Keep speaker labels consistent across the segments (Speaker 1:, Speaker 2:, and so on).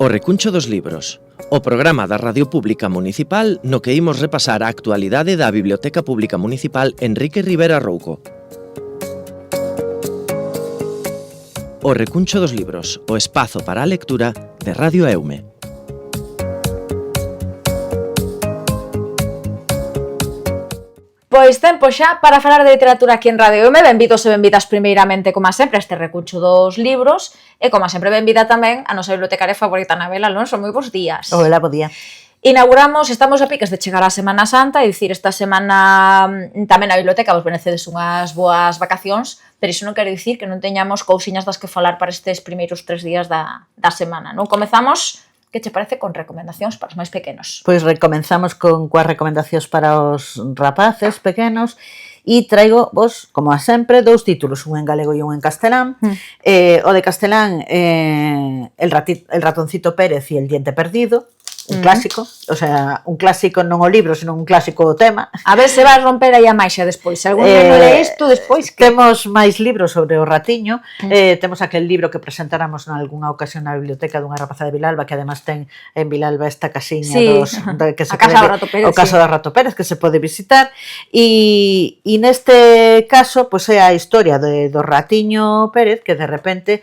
Speaker 1: O Recuncho dos Libros, o programa da Radio Pública Municipal no que imos repasar a actualidade da Biblioteca Pública Municipal Enrique Rivera Rouco. O Recuncho dos Libros, o espazo para a lectura de Radio Eume.
Speaker 2: Pois tempo xa para falar de literatura aquí en Radio Eume. Benvidos e benvidas primeiramente, como sempre, a este Recuncho dos Libros. E, como sempre, benvida tamén a nosa bibliotecaria favorita, Anabel Alonso. Moi bons días.
Speaker 3: Hola, bo día.
Speaker 2: Inauguramos, estamos a piques de chegar a Semana Santa, é dicir, esta semana tamén a biblioteca vos merecedes unhas boas vacacións, pero iso non quere dicir que non teñamos cousiñas das que falar para estes primeiros 3 días da semana, non? Comezamos, que che parece, con recomendacións para os máis pequenos?
Speaker 3: Pois recomenzamos coas recomendacións para os rapaces pequenos e traigo vos, como a sempre, 2 títulos, un en galego e un en castelán. O de castelán, El ratoncito Pérez e el diente perdido, un clásico, o sea, un clásico non o libro, senón un clásico o tema.
Speaker 2: A ver se vai romper aí a maixa despois. Se algún non lee isto, despois que...
Speaker 3: Temos máis libros sobre o ratiño, temos aquel libro que presentáramos nalgúna ocasión na biblioteca dunha rapaza de Vilalba, que además ten en Vilalba esta casiña que se
Speaker 2: a casa do Rato Pérez,
Speaker 3: o caso do Rato Pérez, que se pode visitar, e neste caso, pois é a historia do ratiño Pérez, que de repente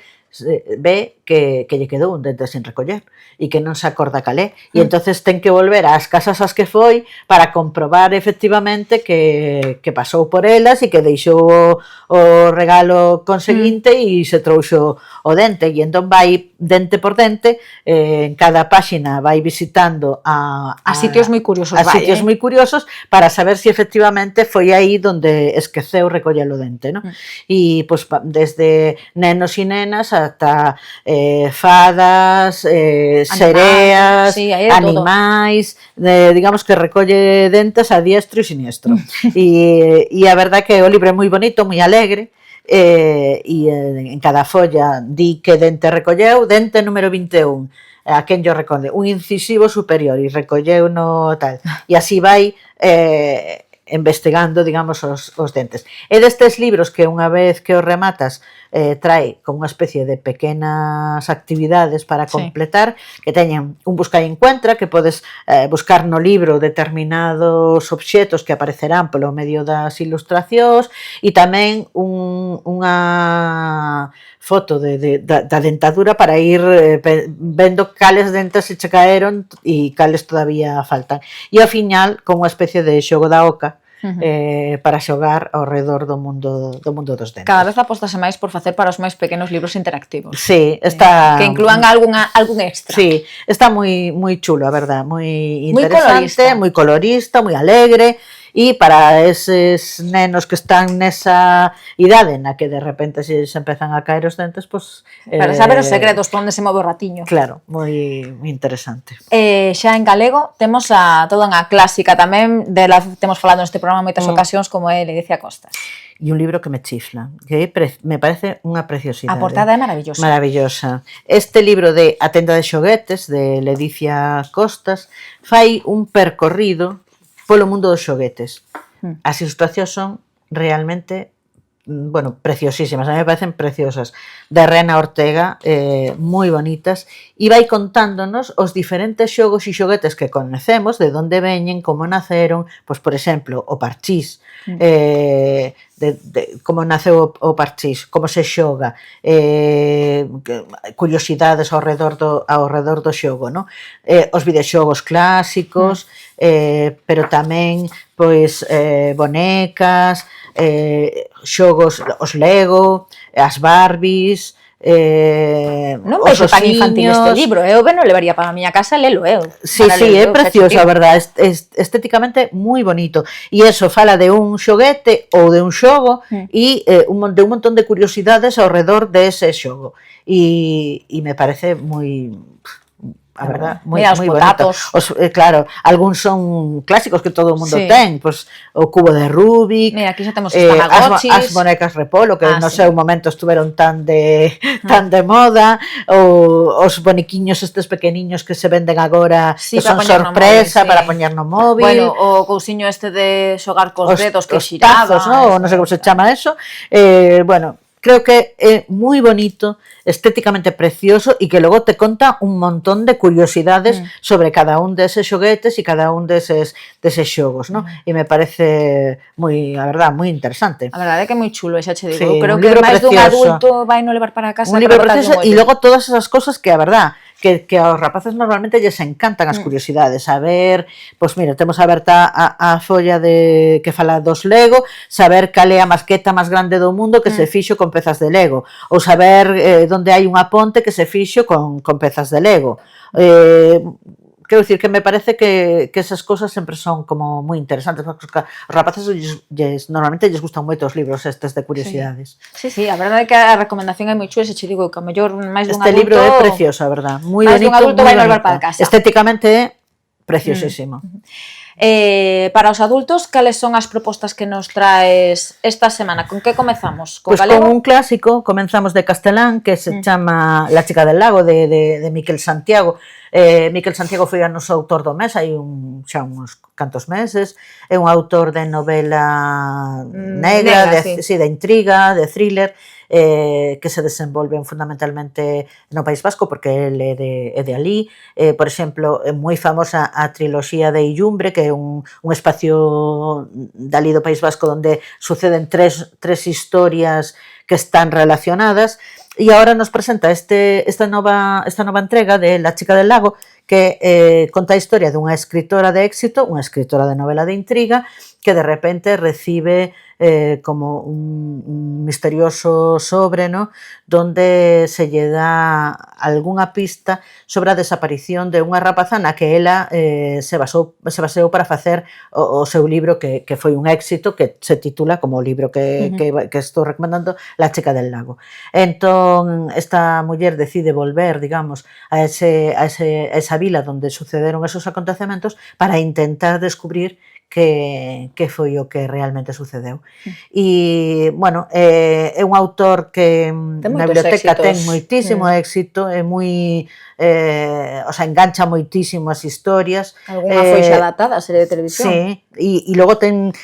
Speaker 3: ve que lle quedou un dente sin recoller e que non se acorda calé, e entonces ten que volver ás casas ás que foi para comprobar efectivamente que pasou por elas e que deixou o regalo conseguinte e se trouxo o dente, e entón vai dente por dente, en cada páxina vai visitando a
Speaker 2: sitios moi curiosos,
Speaker 3: sitios moi curiosos para saber se efectivamente foi aí onde esqueceu recoller o dente, non? E pois desde nenos e nenas ata fadas, sereas, sí, animais, digamos que recolle dentes a diestro e siniestro. E a verdade que o libro é moi bonito, moi alegre, e en cada folla di que dente recolleu, dente número 21, a quen yo reconde, un incisivo superior, e recolleu no tal, e así vai investigando, digamos, os dentes. E destes libros que unha vez que os rematas trae como unha especie de pequenas actividades para completar, que teñen un busca e encuentra, que podes buscar no libro determinados obxetos que aparecerán polo medio das ilustracións, e tamén unha foto da dentadura para ir vendo cales dentes se che caeron e cales todavía faltan. E ao final, con unha especie de xogo da oca, para xogar ao redor do mundo dos dentes.
Speaker 2: Cada vez apostase máis por facer para os máis pequenos libros interactivos.
Speaker 3: Sí, está...
Speaker 2: Que inclúan algún extra.
Speaker 3: Sí, está moi chulo, a verdad, moi interesante, moi colorista, moi alegre, e para eses nenos que están nesa idade na que de repente se empezan a caer os dentes, pois...
Speaker 2: Para saber os segredos por onde se move o ratiño.
Speaker 3: Claro, moi interesante.
Speaker 2: Xa en galego temos toda unha clásica tamén, dela temos falado neste programa en moitas ocasións, como é Ledicia Costas.
Speaker 3: E un libro que me chifla, que me parece unha preciosidade.
Speaker 2: A portada é maravillosa.
Speaker 3: Maravillosa. Este libro de A tenda de xoguetes, de Ledicia Costas, fai un percorrido polo mundo dos xoguetes. As ilustracións son realmente, preciosísimas, a mí me parecen preciosas, de Rena Ortega, moi bonitas, e vai contándonos os diferentes xogos e xoguetes que conocemos, de onde veñen, como naceron, pois, por exemplo, o parchís, como naceu o parchís, como se xoga, curiosidades ao redor do xogo, non? Os videoxogos clásicos, pero tamén pois bonecas, xogos, os Lego, as Barbies,
Speaker 2: non vexo tan infantil este libro, eu ben o levaría para a miña casa e lelo eu.
Speaker 3: Sí, é precioso, a verdade, estéticamente moi bonito, e eso fala de un xoguete ou de un xogo e de un montón de curiosidades ao redor de ese xogo, e me parece moi... a verdad, moi bonito. Claro, algúns son clásicos que todo o mundo ten, pois o cubo de Rubik.
Speaker 2: Mira, aquí xa temos os Tamagotchis,
Speaker 3: as bonecas Repolo, que no seu momento estuveron tan de moda, ou os boniquiños estes pequeniños que se venden agora, que son sorpresa para poñer no móvil.
Speaker 2: Bueno, o cousiño este de xogar cos dedos que xiraban.
Speaker 3: Non sei como se chama eso. creo que é moi bonito, estéticamente precioso e que logo te conta un montón de curiosidades sobre cada un deses xoguetes e cada un deses xogos, ¿no? E me parece moi, a verdad, moi interesante.
Speaker 2: A verdade é que é moi chulo, xa che digo.
Speaker 3: Sí,
Speaker 2: Creo
Speaker 3: un
Speaker 2: que
Speaker 3: libro
Speaker 2: máis dun
Speaker 3: precioso.
Speaker 2: adulto vai no levar para casa.
Speaker 3: Un libro precioso e logo todas esas cosas que a verdad que aos rapaces normalmente lles encantan as curiosidades, saber, pois mira, temos aberta a folla de que fala dos Lego, saber cal é a masqueta máis grande do mundo que se fixo con pezas de Lego, ou saber onde hai unha ponte que se fixo con pezas de Lego. Quero dicir que me parece que esas cosas sempre son como moi interesantes, porque os rapaces normalmente lles gustan moito os libros estes de curiosidades.
Speaker 2: Sí, a verdade é que a recomendación é moi chula, se che digo que a mellor máis dun adulto...
Speaker 3: Este libro é precioso, a verdad, moi bonito,
Speaker 2: máis dun adulto vai no levar para casa.
Speaker 3: Estéticamente é preciosísimo.
Speaker 2: Para os adultos, cales son as propostas que nos traes esta semana? Con que comezamos?
Speaker 3: Pues
Speaker 2: galego?
Speaker 3: Con un clásico, comenzamos de Castelán, que se chama La chica del lago, de Miquel Santiago. Miquel Santiago foi o noso autor do mes, hai xa uns cantos meses. É un autor de novela negra, de intriga, de thriller, que se desenvolven fundamentalmente no País Vasco, porque ele é de alí. Por exemplo, é moi famosa a triloxía de Illumbre, que é un espacio dali do País Vasco onde suceden tres historias que están relacionadas. E agora nos presenta esta nova entrega de La chica del lago, que conta a historia dunha escritora de éxito, unha escritora de novela de intriga, que de repente recibe como un misterioso sobre, ¿no?, donde se lle dá algunha pista sobre a desaparición de unha rapazana que ela se baseou para facer o seu libro que foi un éxito, que se titula como o libro que estou recomendando, La chica del lago. Entón, esta muller decide volver, digamos, a esa vila donde sucederon esos acontecementos para intentar descubrir que foi o que realmente sucedeu. E, bueno, é un autor que na biblioteca ten moitísimo éxito, é moi... o sea, engancha moitísimo as historias.
Speaker 2: Alguna foi xa adaptada a serie de televisión?
Speaker 3: Sí, e logo ten...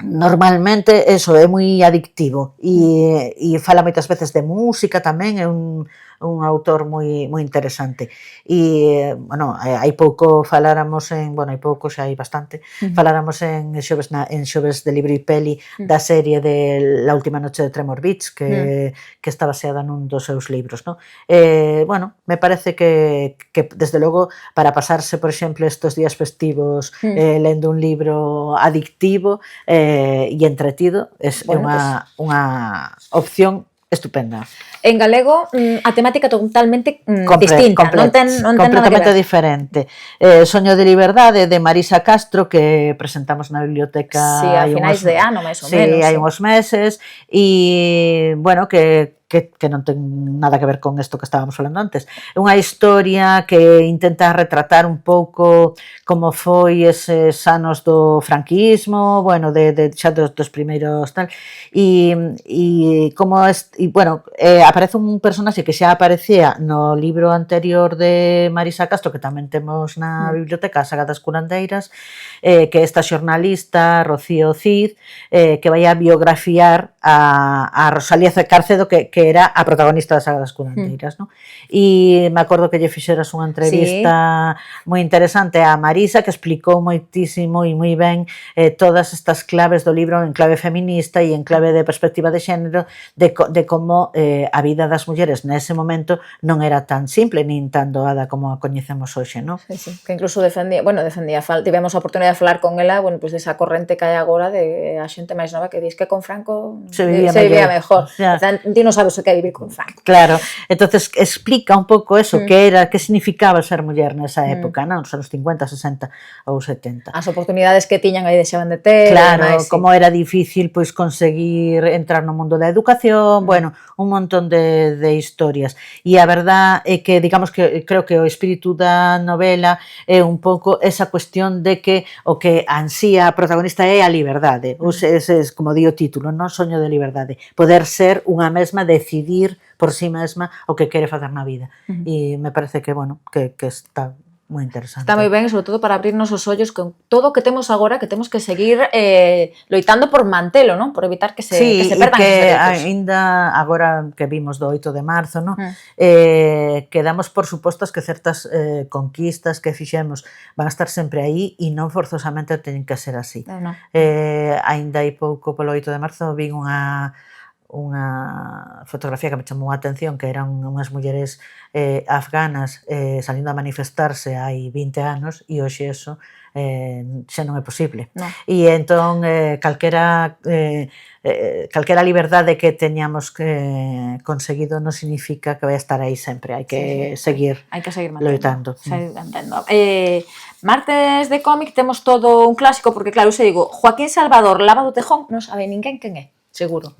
Speaker 3: Normalmente, eso, é moi adictivo e fala moitas veces de música tamén, é un autor moi interesante. E, bueno, hai pouco faláramos xa hai bastante, faláramos en Xoves de Libro e Peli da serie de La última noche de Tremor Beach, que está baseada nun dos seus libros, ¿no? Bueno, me parece que desde logo, para pasarse, por exemplo, estes días festivos lendo un libro adictivo e entretido, é unha opción estupenda.
Speaker 2: En galego, a temática totalmente distinta, non ten
Speaker 3: completamente diferente. Soño de liberdade, de Marisa Castro, que presentamos na biblioteca
Speaker 2: a finais de ano, máis ou menos.
Speaker 3: Sí, hai uns meses, e, bueno, que non ten nada que ver con isto que estábamos falando antes. É unha historia que intenta retratar un pouco como foi eses anos do franquismo, bueno, xa dos primeiros tal, e como bueno, aparece un personaxe que xa aparecía no libro anterior de Marisa Castro, que tamén temos na biblioteca, a Saga das Curandeiras, que é esta xornalista, Rocío Cid, que vai a biografiar a Rosalía Carcedo, que era a protagonista da Saga das Curandeiras, ¿no? E me acordo que lle fixeras unha entrevista moi interesante a Marisa, que explicou moitísimo e moi ben todas estas claves do libro en clave feminista e en clave de perspectiva de xénero, de como a vida das mulleres nese momento non era tan simple nin tan doada como a coñecemos hoxe, ¿no?
Speaker 2: Sí, que incluso defendía, tivemos a oportunidade de falar con ela, bueno, pues desa corrente que hai agora de a xente máis nova que dis que con Franco se vivía mejor. Ti non sabes o que é vivir con Franco.
Speaker 3: Claro, entonces explica un pouco eso, que significaba ser muller nesa época, non? Nos anos 50, 60 ou 70.
Speaker 2: As oportunidades que tiñan aí deixaban de ter.
Speaker 3: Claro, como era difícil pois conseguir entrar no mundo da educación, bueno, un montón de historias. E a verdad é que, digamos que creo que o espírito da novela é un pouco esa cuestión de que o que ansía a protagonista é a liberdade, ese como di o título, non? Soño de liberdade, poder ser unha mesma, decidir por si mesma o que quere facer na vida. E me parece que, bueno, que está moi interesante.
Speaker 2: Está moi ben, sobre todo para abrirnos os ollos con todo o que temos agora, que temos que seguir loitando por mantelo, non? Por evitar que se perdan esos dereitos.
Speaker 3: Ainda agora que vimos do 8 de marzo, non? Quedamos por supostas que certas conquistas que fixemos van a estar sempre aí e non forzosamente teñen que ser así.
Speaker 2: No.
Speaker 3: Ainda hai pouco polo 8 de marzo vin unha fotografía que me chamou a atención, que eran unhas mulleres afganas salindo a manifestarse hai 20 anos e hoxe eso xa non é posible.
Speaker 2: No.
Speaker 3: E entón calquera liberdade que teñamos conseguido non significa que vai a estar aí sempre, hai que seguir loitando.
Speaker 2: Martes de cómic temos todo un clásico, porque claro, se digo Joaquín Salvador Lava do Tejón, non sabe ninguén quen é, seguro.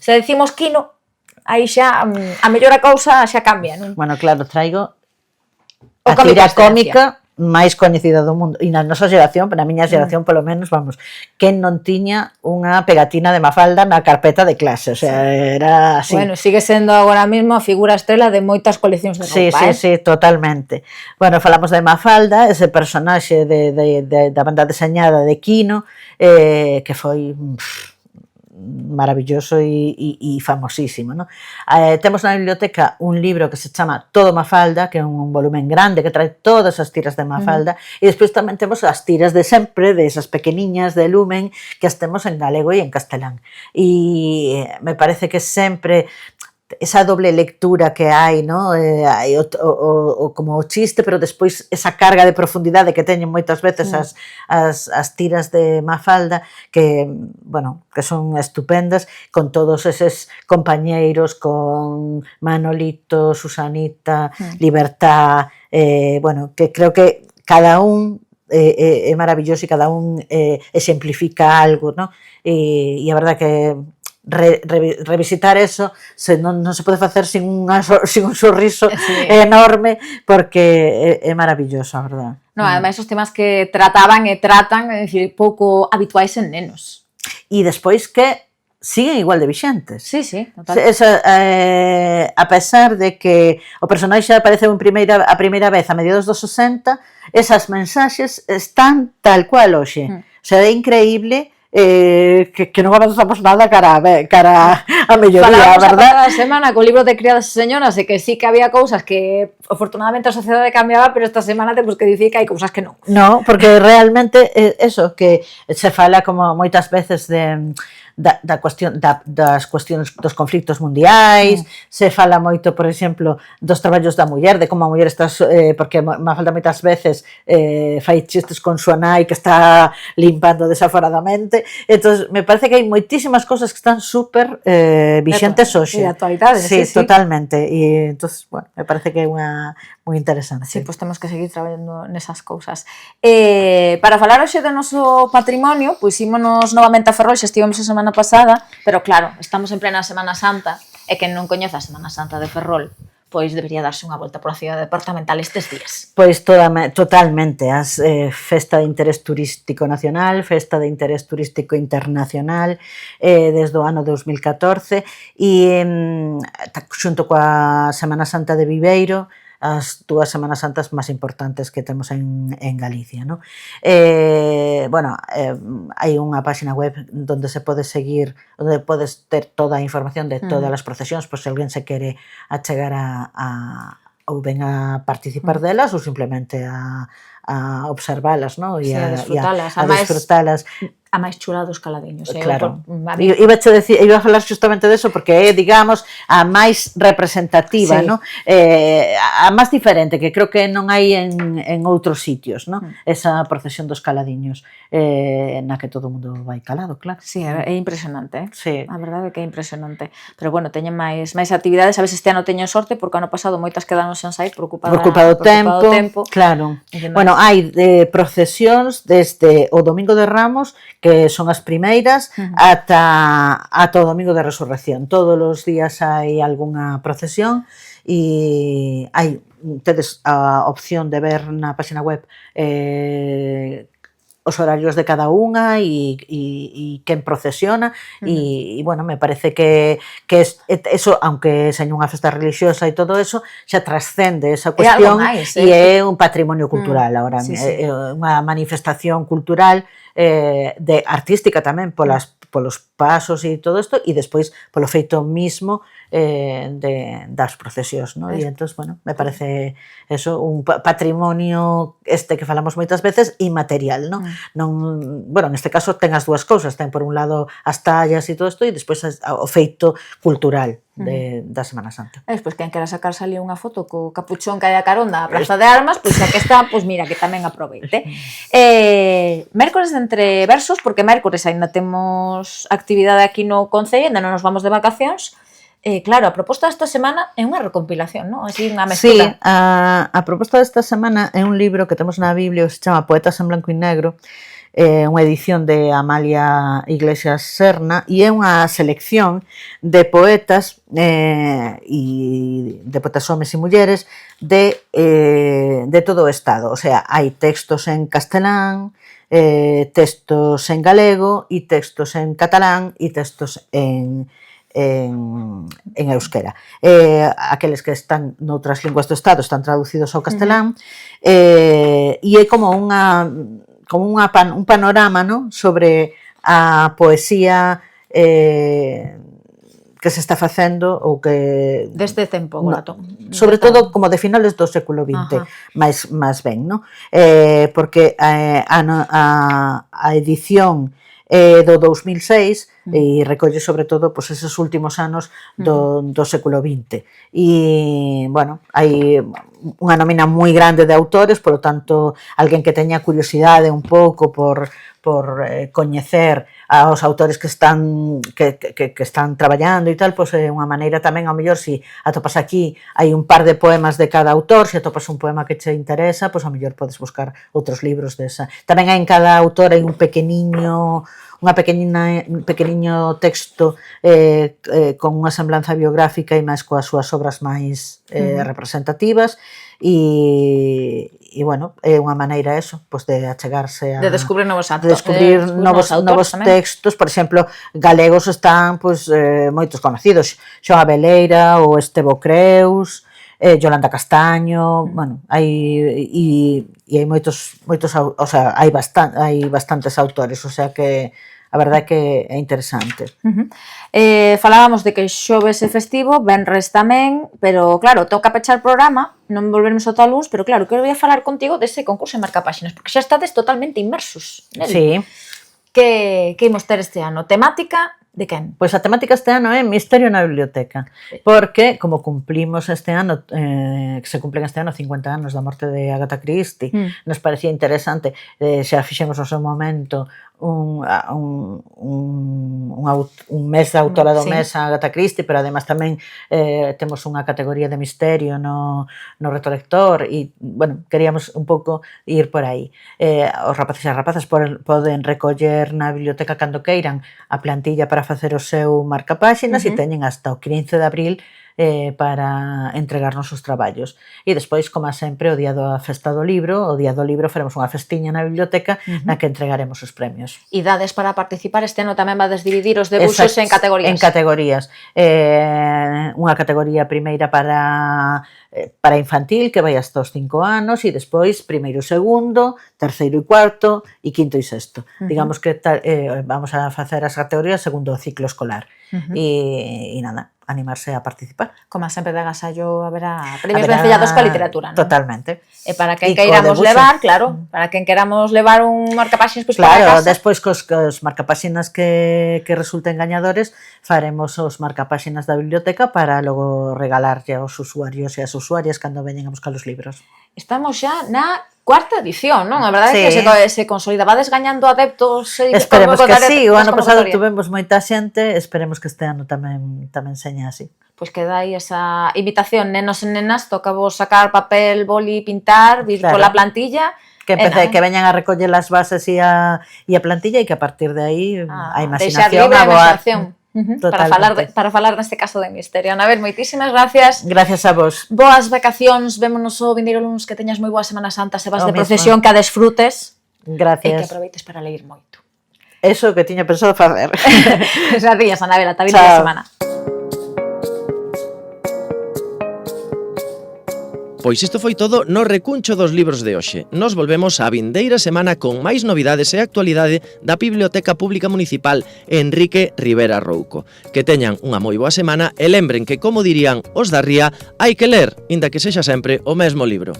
Speaker 2: Se decimos Quino, aí xa a mellor a cousa xa cambia, non?
Speaker 3: Bueno, claro, traigo a tira cómica máis coñecida do mundo, e na nosa xeración, na miña xeración polo menos, vamos, quen non tiña unha pegatina de Mafalda na carpeta de clase, o sea, era así.
Speaker 2: Bueno, sigue sendo agora mesmo a figura estrela de moitas coleccións de roupa,
Speaker 3: Sí, totalmente. Bueno, falamos de Mafalda, ese personaxe da banda deseñada de Quino, que foi maravilloso e famosísimo, ¿no? Temos na biblioteca un libro que se chama Todo Mafalda, que é un volumen grande que trae todas as tiras de Mafalda, e despois tamén temos as tiras de sempre, de esas pequeniñas de Lumen, que as temos en galego e en castelán. E me parece que sempre esa doble lectura que hai, ¿no? Como o chiste, pero despois esa carga de profundidade que teñen moitas veces as tiras de Mafalda, que, bueno, que son estupendas, con todos eses compañeiros, con Manolito, Susanita, Libertad, bueno, que creo que cada un é maravilloso e cada un exemplifica algo, ¿no? E a verdade que revisitar eso non se pode facer sin un sorriso enorme, porque é maravilloso, a verdade.
Speaker 2: No, ademais os temas que trataban e tratan, é dicir, pouco habituais en nenos.
Speaker 3: E despois que siguen igual de vixentes.
Speaker 2: Sí, total.
Speaker 3: A pesar de que o personaxe apareceu a primeira vez a mediados dos 60, esas mensaxes están tal cual hoxe. O sea, é increíble que non avanzamos nada cara a melloría, a verdade?
Speaker 2: Falamos a semana co libro de Criadas e Señoras e que sí que había cousas que afortunadamente a sociedade cambiaba, pero esta semana temos que dicir que hai cousas que non.
Speaker 3: No, porque realmente eso, que se fala como moitas veces das cuestións dos conflictos mundiais, se fala moito, por exemplo, dos traballos da muller, de como a muller está, porque Mafalda moitas veces fai chistes con súa nai que está limpando desaforadamente. Entón, me parece que hai moitísimas cousas que están super vixentes hoxe.
Speaker 2: De actualidade,
Speaker 3: sí, totalmente. E entón, bueno, me parece que é unha moi interesante.
Speaker 2: Sí, pois temos que seguir traballando nesas cousas. Para falar hoxe do noso patrimonio, pois ímonos novamente a Ferrol, xa estivemos a semana pasada, pero claro, estamos en plena Semana Santa, e quen non coñece a Semana Santa de Ferrol, pois debería darse unha volta pola cidade departamental estes días.
Speaker 3: Pois totalmente, as festa de interés turístico nacional, festa de interés turístico internacional, desde o ano 2014, e xunto coa Semana Santa de Viveiro, as dúas Semanas Santas máis importantes que temos en Galicia, ¿no? Bueno, hai unha página web onde se pode seguir, onde podes ter toda a información de todas as procesións, pois se alguén se quere achegar ou ben a participar delas ou simplemente a observalas, ¿no?
Speaker 2: E a disfrutalas.
Speaker 3: A disfrutalas.
Speaker 2: A máis chula dos caladiños.
Speaker 3: Claro. Iba a falar justamente deso porque é, digamos, a máis representativa, ¿no? A máis diferente, que creo que non hai en outros sitios, ¿no? Esa procesión dos caladiños, na que todo o mundo vai calado, claro.
Speaker 2: Sí, é impresionante,
Speaker 3: Sí.
Speaker 2: A verdade é que é impresionante. Pero bueno, teñen máis actividades, a veces este ano teñen sorte, porque ano pasado moitas quedaron sen sair por culpa do tempo.
Speaker 3: Claro. Bueno, hai procesións desde o Domingo de Ramos, que son as primeiras, ata o Domingo de Resurrección. Todos os días hai algunha procesión e tedes a opción de ver na página web os horarios de cada unha e quen procesiona e bueno, me parece que eso, aunque seña unha festa religiosa e todo eso, xa trascende esa cuestión e é un patrimonio cultural agora, é unha manifestación cultural artística tamén polos pasos e todo isto e despois polo feito mismo das procesións, non? E entón, bueno, me parece eso, un patrimonio que falamos moitas veces inmaterial, non? Bueno, neste caso ten as dúas cousas, ten por un lado as tallas e todo isto e despois o feito cultural da Semana Santa.
Speaker 2: E despois, quen quera sacarse ali unha foto co capuchón que hai a carón da Praza de Armas, pois xa que está, pois mira, que tamén aproveite. Mércores de entre versos, porque mércores ainda temos actividade aquí no Concello, ainda non nos vamos de vacacións. Claro, a proposta desta semana é unha recompilación, non? Así unha mestura.
Speaker 3: Sí, a proposta desta semana é un libro que temos na Biblia, se chama Poetas en Blanco e Negro, unha edición de Amalia Iglesias Serna e é unha selección de poetas de poetas homes e mulleres de todo o Estado, o sea, hai textos en castelán, textos en galego e textos en catalán e textos en euskera. Aqueles que están noutras linguas do Estado están traducidos ao castelán e é como un panorama, ¿no?, sobre a poesía que se está facendo ou que
Speaker 2: deste tempo,
Speaker 3: sobre todo como de finales do século XX, máis ben, ¿no? Porque a edición do 2006 e recolle sobre todo pois, eses últimos anos do século XX e, bueno, hai unha nómina moi grande de autores, polo tanto, alguén que teña curiosidade un pouco por coñecer aos autores que están traballando e tal, pois é unha maneira tamén, ao mellor, se atopas aquí, hai un par de poemas de cada autor, se atopas un poema que che interesa, pois ao mellor podes buscar outros libros desa. Tamén hai en cada autor hai un pequeniño texto con unha semblanza biográfica e máis coas súas obras máis representativas e bueno, é unha maneira eso, pois de achegarse a...
Speaker 2: De descubrir novos
Speaker 3: novos textos, por exemplo, galegos están pois moitos conocidos, Xoán Abeleira ou Estevo Creus, Yolanda Castaño, bueno, hai moitos, o sea, hai bastantes autores, o sea que a verdade é que é interesante.
Speaker 2: Falábamos de que xoves é festivo, venres tamén, pero claro, toca pechar o programa, non volveremos ata o luns, pero claro, que eu voy a falar contigo dese concurso en Marcapáxinas, porque xa estades totalmente inmersos nel.
Speaker 3: Sí.
Speaker 2: Que imos ter este ano? Temática de quen?
Speaker 3: Pois a temática este ano é Misterio na Biblioteca, porque como cumplimos este ano, que se cumplen este ano 50 anos da morte de Agatha Christie, nos parecía interesante, xa fixemos no seu momento un mes de autora do mes a Agatha Christie, pero además tamén temos unha categoría de misterio no Reto Lector e, bueno, queríamos un pouco ir por aí. Os rapaces e as rapazas poden recoller na biblioteca cando queiran a plantilla para facer o seu marcapáxinas e teñen hasta o 15 de abril para entregarnos os traballos. E despois, como sempre, o día da festa do libro, faremos unha festiña na biblioteca na que entregaremos os premios.
Speaker 2: E dades para participar este ano tamén vades dividir os debuxos en categorías?
Speaker 3: En categorías. Unha categoría primeira para infantil, que vai hasta os 5 anos, e despois primeiro e segundo, terceiro e cuarto, e quinto e sexto. Digamos que vamos a facer as categorías segundo o ciclo escolar. E nada, animarse a participar.
Speaker 2: Como sempre de agasallo haberá premios vencellados coa literatura, non?
Speaker 3: Totalmente.
Speaker 2: E para quen queiramos levar, claro, para quen queramos levar un marcapáxinas pois
Speaker 3: para
Speaker 2: casa.
Speaker 3: Despois cos marcapáxinas que resulten gañadores, faremos os marcapáxinas da biblioteca para logo regalarlle aos usuarios e as usuarias cando veñen a buscar os libros.
Speaker 2: Estamos xa na cuarta edición, non? A verdade é que se consolida. Vades gañando adeptos.
Speaker 3: Esperemos que sí. O ano pasado tuvemos moita xente, esperemos que este ano tamén seña así.
Speaker 2: Pois queda aí esa invitación, nenos e nenas, toca vos sacar papel, boli, pintar, vir pola plantilla.
Speaker 3: Que veñan a recoller as bases e a plantilla e que a partir de aí a imaginación a voar.
Speaker 2: Para falar neste caso de misterio. Anabel, moitísimas gracias.
Speaker 3: Gracias a vos.
Speaker 2: Boas vacacións, vémonos o vindeiro luns, que teñas moi boa Semana Santa, se vas de procesión, que a desfrutes. e que
Speaker 3: Gracias.
Speaker 2: aproveites para leer moito.
Speaker 3: Eso que tiña pensado facer.
Speaker 2: Gracias, Anabela, ata a
Speaker 3: Chao.
Speaker 2: semana.
Speaker 1: Pois isto foi todo no recuncho dos libros de hoxe. Nos volvemos a vindeira semana con máis novidades e actualidade da Biblioteca Pública Municipal Enrique Rivera Rouco. Que teñan unha moi boa semana e lembren que, como dirían os da Ría, hai que ler, inda que sexa sempre o mesmo libro.